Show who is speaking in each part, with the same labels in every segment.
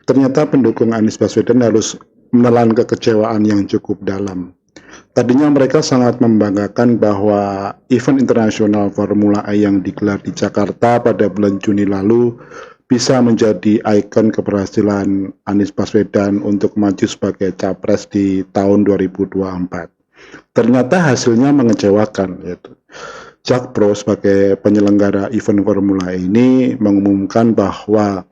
Speaker 1: ternyata pendukung Anies Baswedan harus menelan kekecewaan yang cukup dalam. Tadinya mereka sangat membanggakan bahwa event internasional Formula E yang digelar di Jakarta pada bulan Juni lalu bisa menjadi ikon keberhasilan Anies Baswedan untuk maju sebagai capres di tahun 2024. Ternyata hasilnya mengecewakan, yaitu Jakpro sebagai penyelenggara event Formula E ini mengumumkan bahwa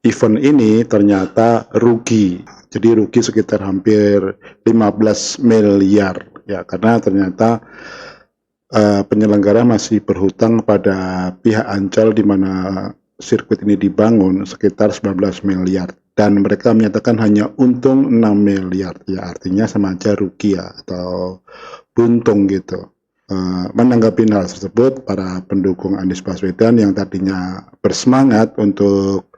Speaker 1: event ini ternyata rugi. Jadi rugi sekitar hampir 15 miliar ya, karena ternyata penyelenggara masih berhutang pada pihak Ancol di mana sirkuit ini dibangun sekitar 19 miliar, dan mereka menyatakan hanya untung 6 miliar ya, artinya sama aja rugi ya, atau buntung gitu. Menanggapi hal tersebut, para pendukung Anies Baswedan yang tadinya bersemangat untuk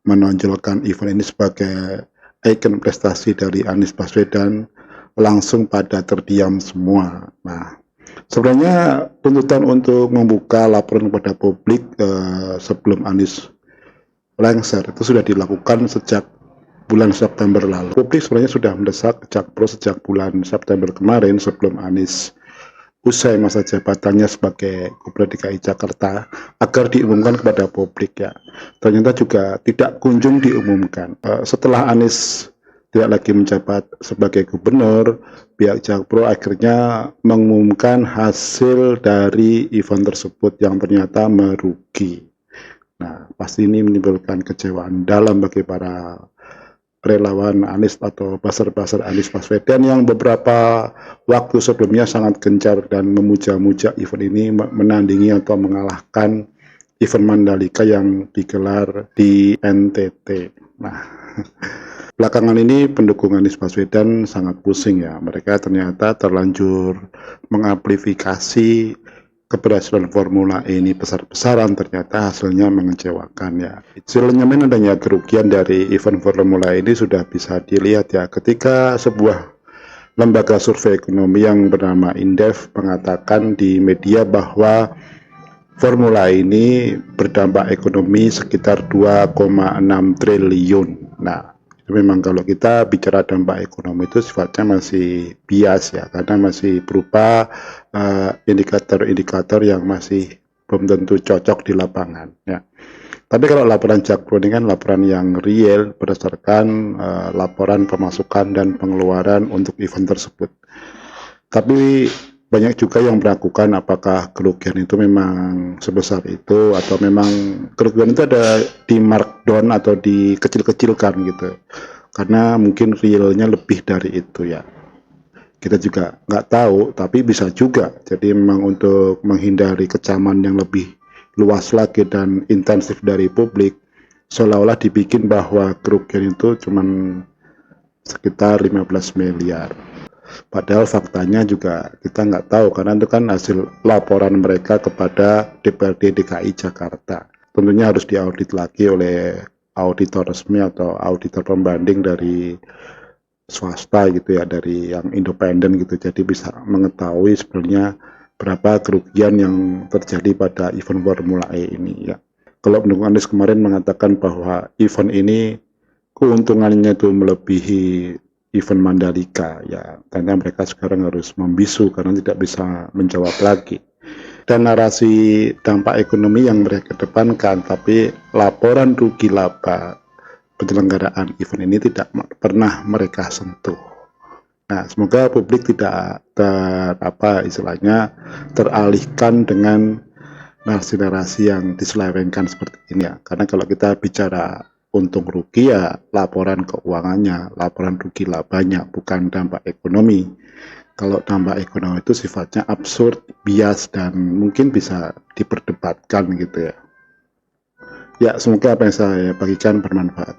Speaker 1: menonjolkan event ini sebagai ikon prestasi dari Anies Baswedan langsung pada terdiam semua. Nah, sebenarnya tuntutan untuk membuka laporan kepada publik sebelum Anies lengser itu sudah dilakukan sejak bulan September lalu. Publik sebenarnya sudah mendesak Jakpro sejak bulan September kemarin sebelum Anies usai masa jabatannya sebagai Gubernur DKI Jakarta agar diumumkan kepada publik ya. Ternyata juga tidak kunjung diumumkan. Setelah Anies tidak lagi menjabat sebagai gubernur, pihak Jakpro akhirnya mengumumkan hasil dari event tersebut yang ternyata merugi. Nah, pasti ini menimbulkan kecewaan dalam bagi para relawan Anies atau buzzer-buzzer Anies Baswedan yang beberapa waktu sebelumnya sangat gencar dan memuja-muja event ini menandingi atau mengalahkan event Mandalika yang digelar di NTT. Nah, belakangan ini pendukung Anies Baswedan sangat pusing ya. Mereka ternyata terlanjur mengamplifikasi keberhasilan Formula E ini besar-besaran, ternyata hasilnya mengecewakan ya. Elemen adanya kerugian dari event Formula E ini sudah bisa dilihat ya, ketika sebuah lembaga survei ekonomi yang bernama Indef mengatakan di media bahwa Formula E ini berdampak ekonomi sekitar 2,6 triliun. Nah, memang kalau kita bicara dampak ekonomi itu sifatnya masih bias ya, karena masih berupa indikator-indikator yang masih belum tentu cocok di lapangan ya. Tapi kalau laporan Jakpro ini kan laporan yang real berdasarkan laporan pemasukan dan pengeluaran untuk event tersebut. Tapi banyak juga yang meragukan apakah kerugian itu memang sebesar itu, atau memang kerugian itu ada di markdown atau dikecil-kecilkan gitu, karena mungkin realnya lebih dari itu ya. Kita juga nggak tahu, tapi bisa juga jadi memang untuk menghindari kecaman yang lebih luas lagi dan intensif dari publik, seolah-olah dibikin bahwa kerugian itu cuma sekitar 15 miliar. Padahal faktanya juga kita nggak tahu, karena itu kan hasil laporan mereka kepada DPRD DKI Jakarta. Tentunya harus diaudit lagi oleh auditor resmi atau auditor pembanding dari swasta gitu ya, dari yang independen gitu. Jadi bisa mengetahui sebenarnya berapa kerugian yang terjadi pada event Formula E ini ya. Kalau pendukung Anies kemarin mengatakan bahwa event ini keuntungannya itu melebihi event Mandalika ya, karena mereka sekarang harus membisu karena tidak bisa menjawab lagi. Dan narasi dampak ekonomi yang mereka kedepankan, tapi laporan rugi laba penyelenggaraan event ini tidak pernah mereka sentuh. Nah, semoga publik tidak istilahnya teralihkan dengan narasi-narasi yang diselewengkan seperti ini ya. Karena kalau kita bicara untung rugi ya laporan keuangannya, laporan rugi labanya, bukan dampak ekonomi. Kalau dampak ekonomi itu sifatnya absurd, bias, dan mungkin bisa diperdebatkan gitu ya. Ya, semoga apa yang saya bagikan bermanfaat.